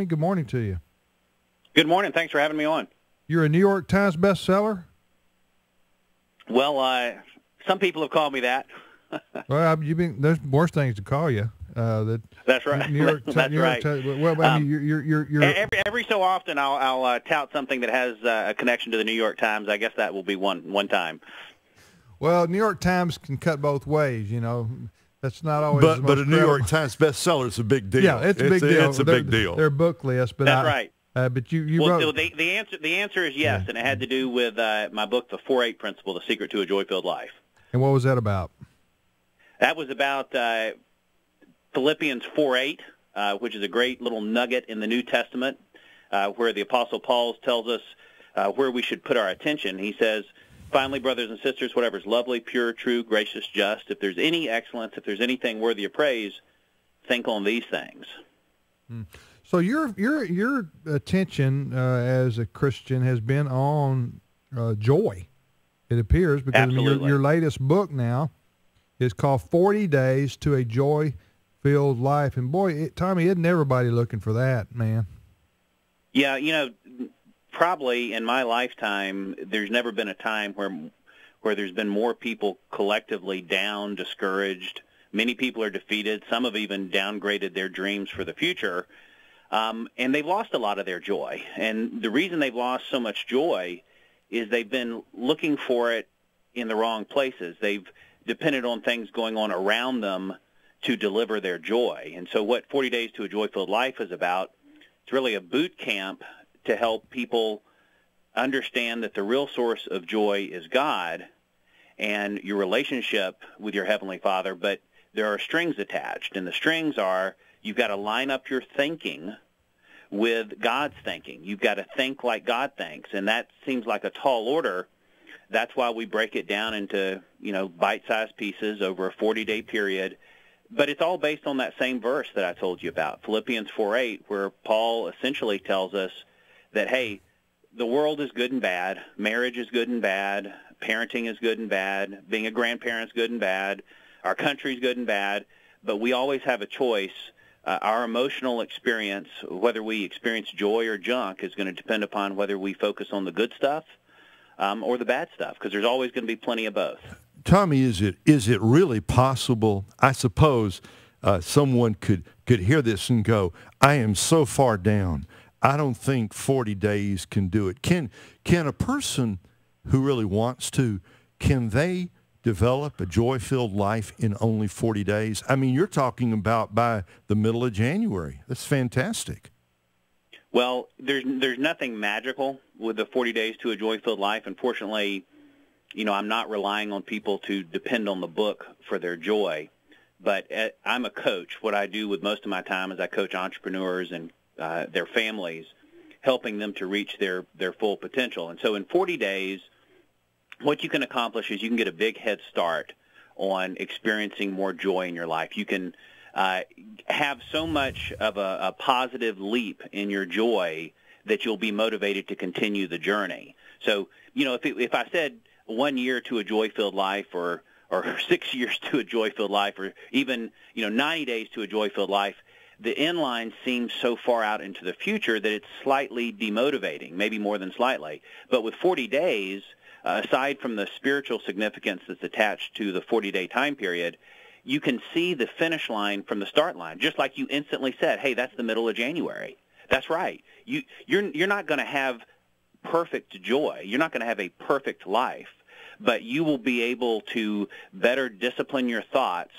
Tommy. Good morning to you. Good morning. Thanks for having me on. You're a New York Times bestseller? Well, some people have called me that. Well, there's worse things to call you. That's right. New York, That's New York right. Times. Well, I mean, you're every so often I'll tout something that has a connection to the New York Times. I guess that will be one time. Well, New York Times can cut both ways, you know. That's not always the most But a New credible. York Times bestseller is a big deal. Yeah, it's a big deal. It's a big deal. Their book list, but That's right. But you well, wrote the answer is yes, and it had to do with my book, The 4-8 Principle: The Secret to a Joy-Filled Life. And what was that about? That was about Philippians 4:8, which is a great little nugget in the New Testament, where the Apostle Paul tells us where we should put our attention. He says, "Finally, brothers and sisters, whatever is lovely, pure, true, gracious, just, if there's any excellence, if there's anything worthy of praise, think on these things." So your attention as a Christian has been on joy, it appears, because your latest book now is called 40 Days to a Joy-Filled Life. And boy, Tommy, isn't everybody looking for that, man? Yeah, you know, probably in my lifetime, there's never been a time where there's been more people collectively down, discouraged. Many people are defeated. Some have even downgraded their dreams for the future. And they've lost a lot of their joy. And the reason they've lost so much joy is they've been looking for it in the wrong places. They've depended on things going on around them to deliver their joy. And so what 40 Days to a Joy-Filled Life is about, it's really a boot camp to help people understand that the real source of joy is God and your relationship with your Heavenly Father, but there are strings attached. And the strings are, you've got to line up your thinking with God's thinking. You've got to think like God thinks, and that seems like a tall order. That's why we break it down into, bite-sized pieces over a 40-day period. But it's all based on that same verse that I told you about, Philippians 4:8, where Paul essentially tells us that, hey, the world is good and bad, marriage is good and bad, parenting is good and bad, being a grandparent is good and bad, our country is good and bad, but we always have a choice. Our emotional experience, whether we experience joy or junk, is going to depend upon whether we focus on the good stuff or the bad stuff, because there's always going to be plenty of both. Tommy, is it really possible? I suppose someone could hear this and go, "I am so far down. I don't think 40 days can do it." Can a person who really wants to, can they develop a joy-filled life in only 40 days? I mean, you're talking about by the middle of January. That's fantastic. Well, there's nothing magical with the 40 Days to a Joy-Filled Life. Unfortunately, I'm not relying on people to depend on the book for their joy. But I'm a coach. What I do with most of my time is I coach entrepreneurs and their families, helping them to reach their full potential. And so in 40 days, what you can accomplish is you can get a big head start on experiencing more joy in your life. You can have so much of a positive leap in your joy that you'll be motivated to continue the journey. So, if I said 1 year to a joy-filled life or 6 years to a joy-filled life or even, 90 days to a joy-filled life, the end line seems so far out into the future that it's slightly demotivating, maybe more than slightly. But with 40 days, aside from the spiritual significance that's attached to the 40-day time period, you can see the finish line from the start line, just like you instantly said, hey, that's the middle of January. That's right. You're not going to have perfect joy. You're not going to have a perfect life, but you will be able to better discipline your thoughts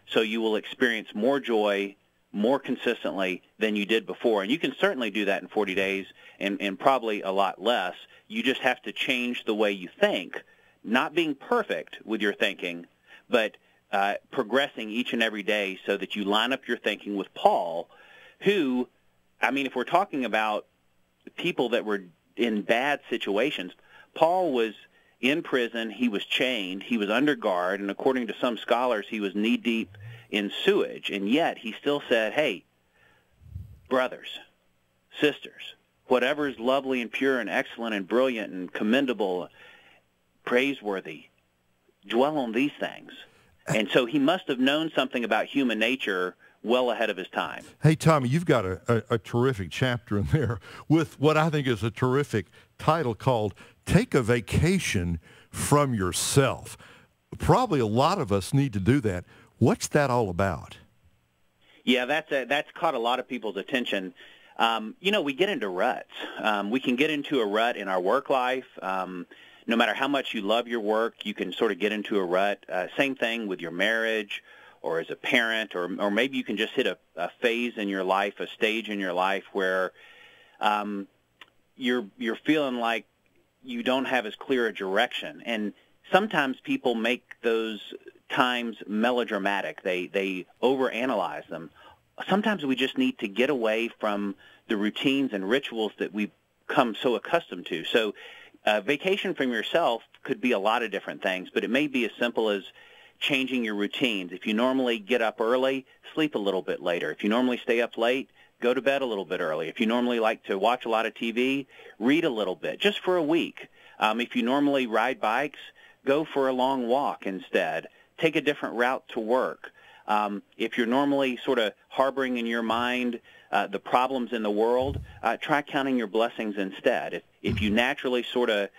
so you will experience more joy more consistently than you did before. And you can certainly do that in 40 days and probably a lot less. You just have to change the way you think, not being perfect with your thinking, but progressing each and every day so that you line up your thinking with Paul, who, if we're talking about people that were in bad situations, Paul was in prison, he was chained, he was under guard, and according to some scholars, he was knee-deep in sewage, and yet he still said, hey, brothers, sisters, whatever is lovely and pure and excellent and brilliant and commendable, praiseworthy, dwell on these things. And so he must have known something about human nature well ahead of his time. Hey, Tommy, you've got a terrific chapter in there with what I think is a terrific title called Take a Vacation from Yourself. Probably a lot of us need to do that. What's that all about? Yeah, that's caught a lot of people's attention. We get into ruts. We can get into a rut in our work life. No matter how much you love your work, you can sort of get into a rut. Same thing with your marriage or as a parent, or maybe you can just hit a phase in your life, a stage in your life where you're feeling like you don't have as clear a direction. And sometimes people make those times melodramatic. They overanalyze them. Sometimes we just need to get away from the routines and rituals that we've come so accustomed to. So vacation from yourself could be a lot of different things, but it may be as simple as changing your routines. If you normally get up early, sleep a little bit later. If you normally stay up late, go to bed a little bit early. If you normally like to watch a lot of TV, read a little bit, just for a week. If you normally ride bikes, go for a long walk instead. Take a different route to work. If you're normally sort of harboring in your mind the problems in the world, try counting your blessings instead. If you naturally sort of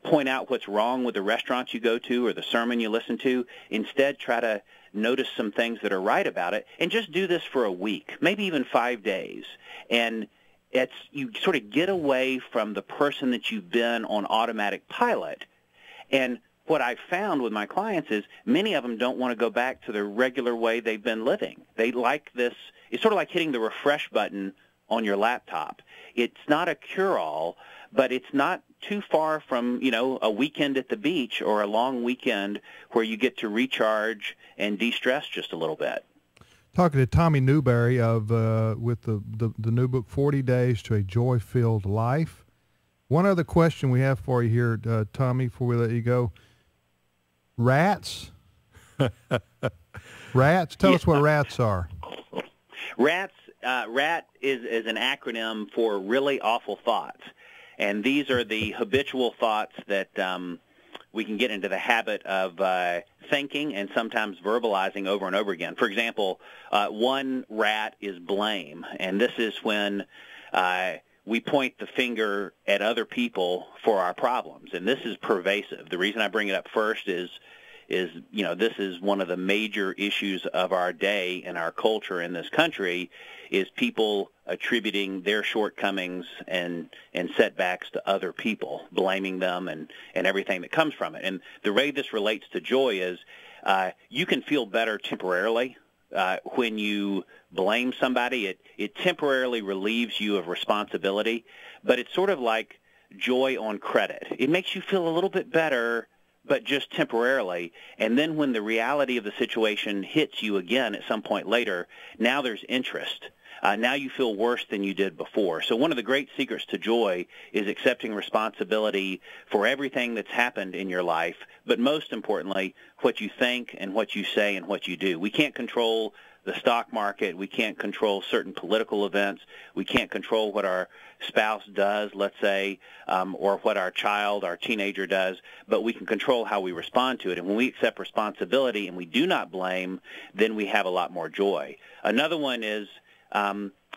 point out what's wrong with the restaurants you go to or the sermon you listen to, instead try to notice some things that are right about it, and just do this for a week, maybe even 5 days. And you sort of get away from the person that you've been on automatic pilot. And what I've found with my clients is many of them don't want to go back to the regular way they've been living. They like this. It's sort of like hitting the refresh button on your laptop. It's not a cure-all, but it's not too far from, a weekend at the beach or a long weekend where you get to recharge and de-stress just a little bit. Talking to Tommy Newberry with the new book, 40 Days to a Joy-Filled Life. One other question we have for you here, Tommy, before we let you go. Rats? Rats? Tell us what rats are. Rats, rat is an acronym for really awful thoughts. And these are the habitual thoughts that we can get into the habit of thinking and sometimes verbalizing over and over again. For example, one rat is blame, and this is when we point the finger at other people for our problems, and this is pervasive. The reason I bring it up first is this is one of the major issues of our day and our culture in this country, is people attributing their shortcomings and setbacks to other people, blaming them and everything that comes from it. And the way this relates to joy is you can feel better temporarily when you blame somebody. It temporarily relieves you of responsibility, but it's sort of like joy on credit. It makes you feel a little bit better, but just temporarily. And then when the reality of the situation hits you again at some point later, now there's interest. Now you feel worse than you did before. So one of the great secrets to joy is accepting responsibility for everything that's happened in your life, but most importantly, what you think and what you say and what you do. We can't control the stock market. We can't control certain political events. We can't control what our spouse does, let's say, or what our child, our teenager does, but we can control how we respond to it. And when we accept responsibility and we do not blame, then we have a lot more joy. Another one is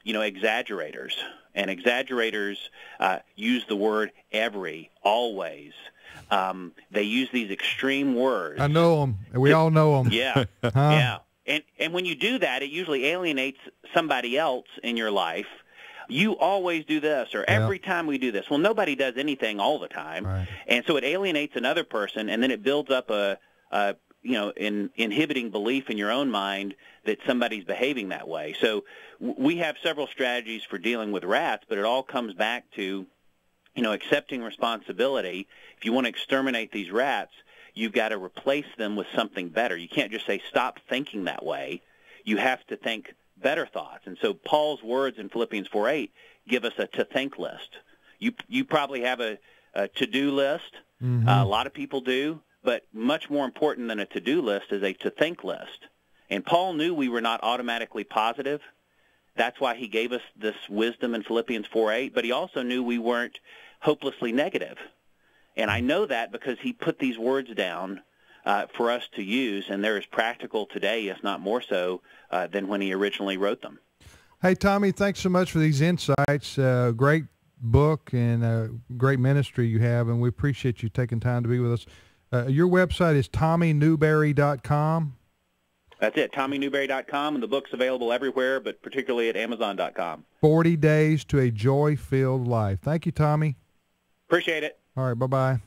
exaggerators. And exaggerators use the word every, always. They use these extreme words. I know them. We all know them. Yeah, huh? Yeah. And when you do that, it usually alienates somebody else in your life. You always do this, or every time we do this. Well, nobody does anything all the time. Right. And so it alienates another person, and then it builds up an inhibiting belief in your own mind that somebody's behaving that way. So we have several strategies for dealing with rats, but it all comes back to, accepting responsibility. If you want to exterminate these rats, you've got to replace them with something better. You can't just say, stop thinking that way. You have to think better thoughts. And so Paul's words in Philippians 4:8 give us a to-think list. You probably have a to-do list. Mm-hmm. A lot of people do. But much more important than a to-do list is a to-think list. And Paul knew we were not automatically positive. That's why he gave us this wisdom in Philippians 4:8. But he also knew we weren't hopelessly negative. And I know that because he put these words down for us to use, and they're as practical today, if not more so, than when he originally wrote them. Hey, Tommy, thanks so much for these insights. Great book and great ministry you have, and we appreciate you taking time to be with us. Your website is TommyNewberry.com. That's it, TommyNewberry.com, and the book's available everywhere, but particularly at Amazon.com. 40 Days to a Joy-Filled Life. Thank you, Tommy. Appreciate it. All right, bye-bye.